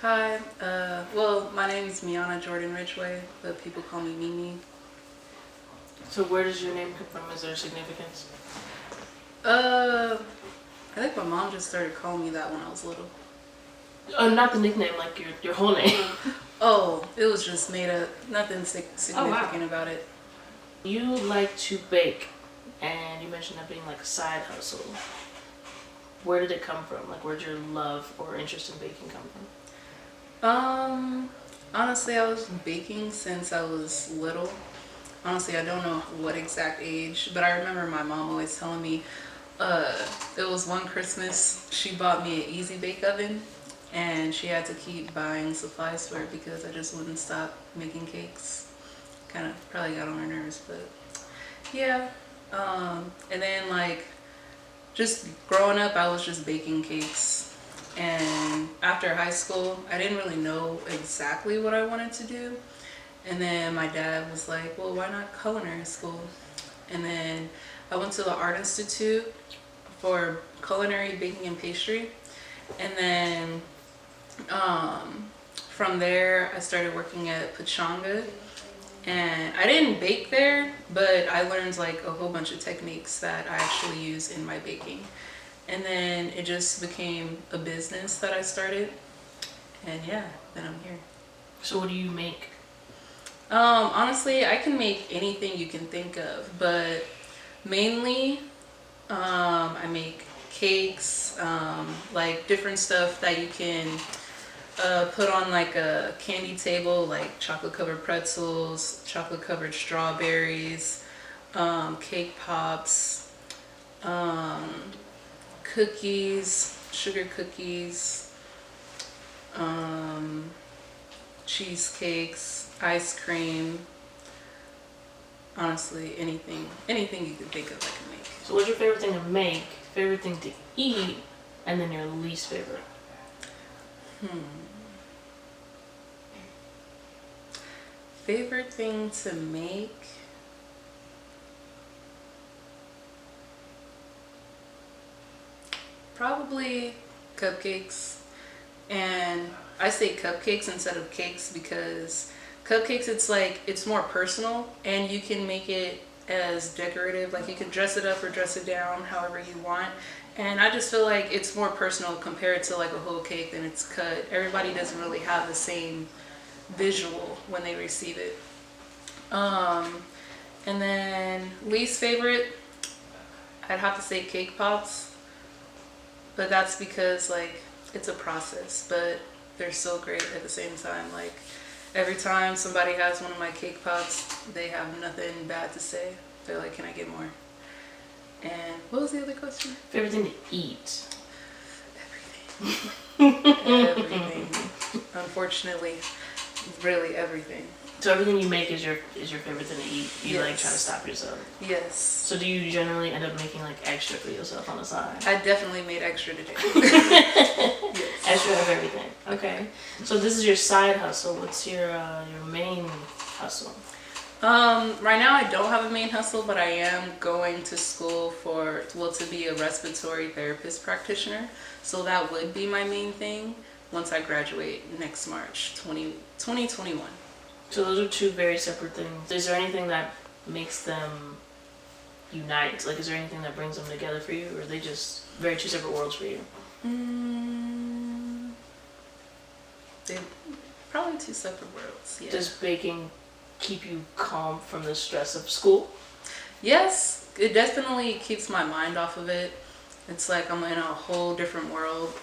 Hi, well, my name is Miana Jordan Ridgway, but people call me Mimi. So where does your name come from? Is there significance? Uh, I think my mom just started calling me that when I was little. Not the nickname, like your whole name. Oh, it was just made up. Nothing significant Oh, wow. about it. You like to bake, and you mentioned that being like a side hustle. Where did it come from? Like, where'd your love or interest in baking come from? Um, Honestly, I was baking since I was little. Honestly, I don't know what exact age, but I remember my mom always telling me, uh, it was one Christmas, she bought me an easy bake oven, and she had to keep buying supplies for it because I just wouldn't stop making cakes. Kind of probably got on her nerves, but yeah. And then like just growing up, I was just baking cakes. And after high school, I didn't really know exactly what I wanted to do. And then my dad was like, well, why not culinary school? And then I went to the Art Institute for culinary baking and pastry. And then from there, I started working at Pachanga. And I didn't bake there, but I learned like a whole bunch of techniques that I actually use in my baking. And then it just became a business that I started. And yeah, then I'm here. So what do you make? Honestly, I can make anything you can think of, but mainly I make cakes, like different stuff that you can put on like a candy table, like chocolate covered pretzels, chocolate covered strawberries, cake pops, um, cookies, sugar cookies, um, cheesecakes, ice cream. Honestly, anything you can think of, I can make. So what's your favorite thing to make, favorite thing to eat, and then your least favorite? Favorite thing to make? Probably cupcakes. And I say cupcakes instead of cakes because cupcakes, it's like, it's more personal and you can make it as decorative. Like you can dress it up or dress it down however you want. And I just feel like it's more personal compared to like a whole cake than it's cut. Everybody doesn't really have the same visual when they receive it. Um, and then least favorite, I'd have to say cake pops, but that's because like it's a process, but they're so great at the same time. Like every time somebody has one of my cake pops, they have nothing bad to say. They're like, can I get more? And what was the other question? Favorite thing to eat? Everything. Everything. Unfortunately, really everything. So everything you make is your favorite thing to eat. You like try to stop yourself. Yes. So do you generally end up making like extra for yourself on the side? I definitely made extra today. Yes. Extra of everything. Okay. So this is your side hustle. What's your main hustle? Right now I don't have a main hustle, but I am going to school to be a respiratory therapist practitioner. So that would be my main thing once I graduate next March 2021. So those are two very separate things. Is there anything that makes them unite? Like, is there anything that brings them together for you, or are they just very two separate worlds for you? They're probably two separate worlds. Yeah. Does baking keep you calm from the stress of school? Yes, it definitely keeps my mind off of it. It's like I'm in a whole different world.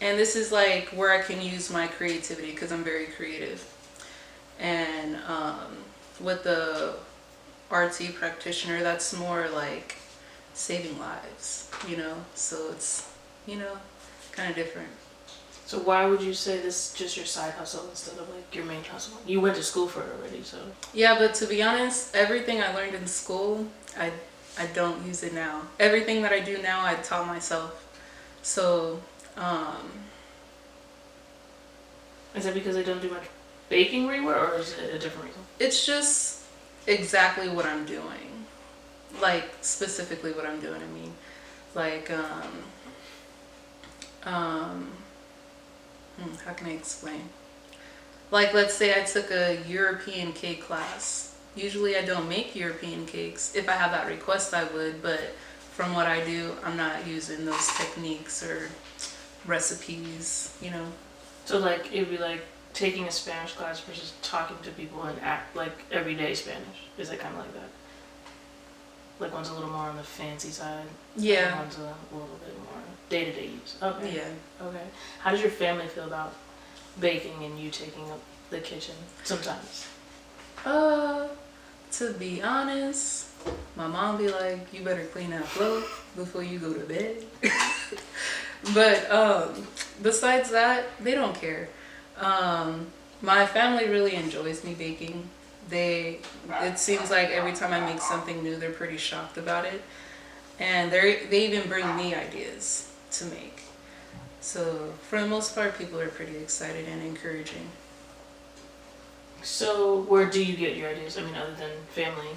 And this is like where I can use my creativity because I'm very creative. And with the RT practitioner, that's more like saving lives, So it's, kind of different. So why would you say this is just your side hustle instead of like your main hustle? You went to school for it already, so. Yeah, but to be honest, everything I learned in school, I don't use it now. Everything that I do now, I taught myself. So, Is that because they don't do much baking where you were, or is it a different reason? it's just exactly what I'm doing. Like, specifically what I'm doing, I. Like, How can I explain? Like, let's say I took a European cake class. Usually I don't make European cakes. If I have that request, I would, but from what I do, I'm not using those techniques or recipes, you know? So like it'd be like taking a Spanish class versus talking to people and act like everyday Spanish. Is it kind of like that? Like one's a little more on the fancy side. Yeah. And one's a little bit more day-to-day use. Okay. Yeah. Okay. How does your family feel about baking and you taking up the kitchen sometimes? To be honest, my mom be like, you better clean that floor before you go to bed. But besides that, they don't care. My family really enjoys me baking. It seems like every time I make something new, they're pretty shocked about it. And they even bring me ideas to make. So for the most part, people are pretty excited and encouraging. So where do you get your ideas? I mean, other than family?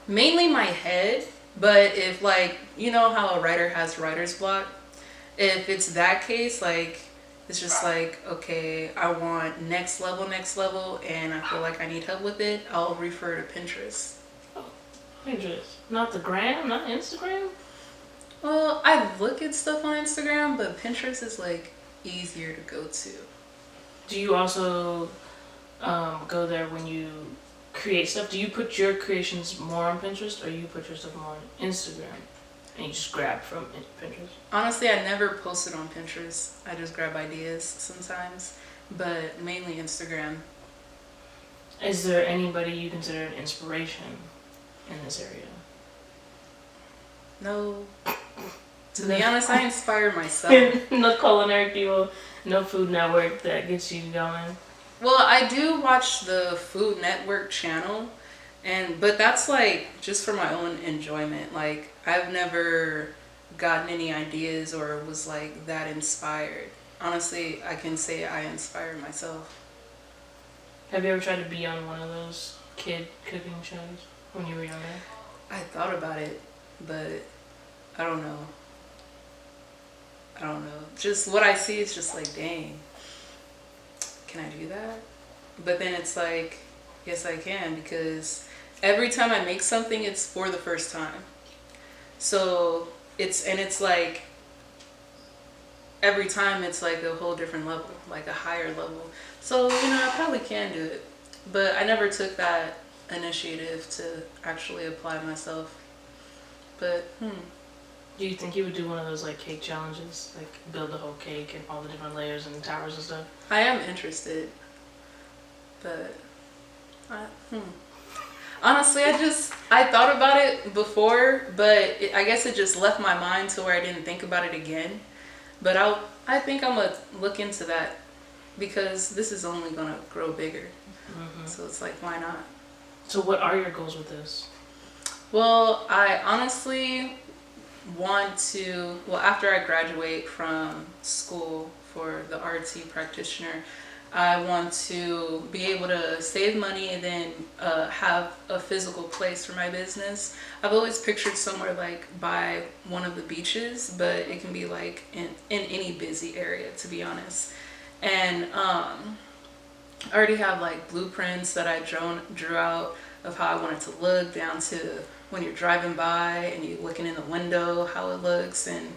Mainly my head, but if like, you know how a writer has writer's block? If it's that case, like, it's just like, okay, I want next level, and I feel like I need help with it, I'll refer to Pinterest. Oh, Pinterest. Not the gram, not Instagram? Well, I look at stuff on Instagram, but Pinterest is like easier to go to. Do you also go there when you create stuff? Do you put your creations more on Pinterest or you put your stuff more on Instagram? And you just grab from Pinterest? Honestly, I never posted on Pinterest. I just grab ideas sometimes, but mainly Instagram. Is there anybody you consider an inspiration in this area? No. To be honest, I inspire myself. No culinary people, no Food Network that gets you going? Well, I do watch the Food Network channel, but that's like just for my own enjoyment. Like, I've never gotten any ideas or was like that inspired. Honestly, I can say I inspire myself. Have you ever tried to be on one of those kid cooking shows when you were younger? I thought about it, but I don't know. Just what I see is just like, dang, can I do that? But then it's like, yes, I can, because every time I make something, it's for the first time. So it's like every time it's like a whole different level, like a higher level. So, I probably can do it, but I never took that initiative to actually apply myself. But, Do you think you would do one of those like cake challenges? Like build the whole cake and all the different layers and towers and stuff? I am interested, but honestly, I thought about it before, but I guess it just left my mind to where I didn't think about it again. But I think I'm gonna look into that because this is only gonna grow bigger. Mm-hmm. So it's like, why not? So what are your goals with this? Well, I honestly want to, after I graduate from school for the RT practitioner, I want to be able to save money and then have a physical place for my business. I've always pictured somewhere like by one of the beaches, but it can be like in any busy area, to be honest. And I already have like blueprints that I drew out of how I want it to look, down to when you're driving by and you're looking in the window, how it looks, and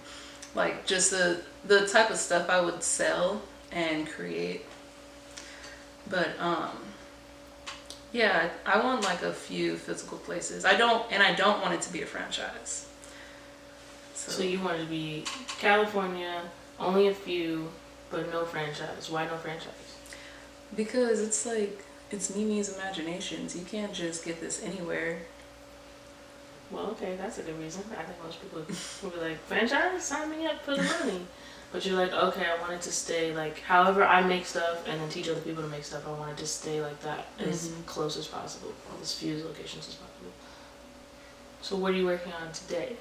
like just the type of stuff I would sell and create. But yeah, I want like a few physical places. I don't want it to be a franchise. So you want it to be California, only a few, but no franchise. Why no franchise? Because it's like, it's Mimi's imaginations. You can't just get this anywhere. Well, okay, that's a good reason. I think most people would be like, franchise? Sign me up for the money. But you're like, okay, I want it to stay like, however I make stuff and then teach other people to make stuff, I want it to stay like that, as close as possible, as few locations as possible. So what are you working on today?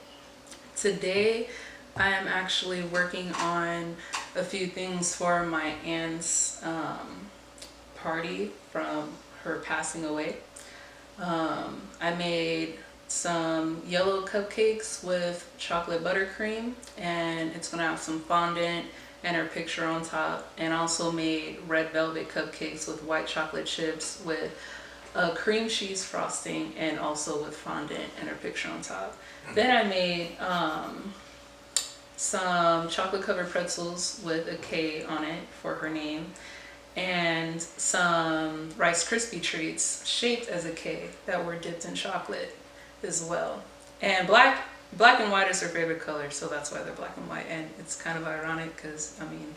Today, I am actually working on a few things for my aunt's party from her passing away. I made some yellow cupcakes with chocolate buttercream, and it's gonna have some fondant and her picture on top, and also made red velvet cupcakes with white chocolate chips with cream cheese frosting and also with fondant and her picture on top. Then I made some chocolate covered pretzels with a K on it for her name, and some Rice Krispie treats shaped as a K that were dipped in chocolate as well. And black and white is her favorite color, so that's why they're black and white. And it's kind of ironic because, I mean,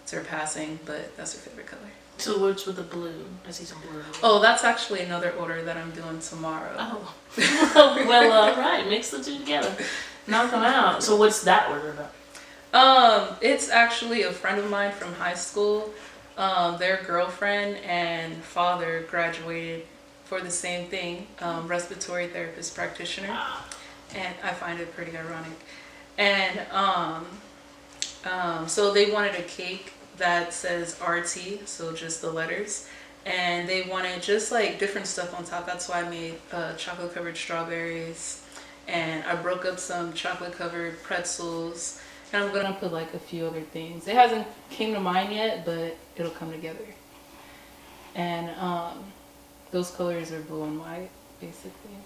it's her passing, but that's her favorite color. So what's with the blue? I see some blue. Oh, that's actually another order that I'm doing tomorrow. Oh. Well, right. Mix the two together. Knock them out. So what's that order about? It's actually a friend of mine from high school. Their girlfriend and father graduated for the same thing, respiratory therapist practitioner. And I find it pretty ironic. And so they wanted a cake that says RT, so just the letters. And they wanted just like different stuff on top. That's why I made chocolate covered strawberries. And I broke up some chocolate covered pretzels. And I'm gonna put like a few other things. It hasn't came to mind yet, but it'll come together. And those colors are blue and white, basically.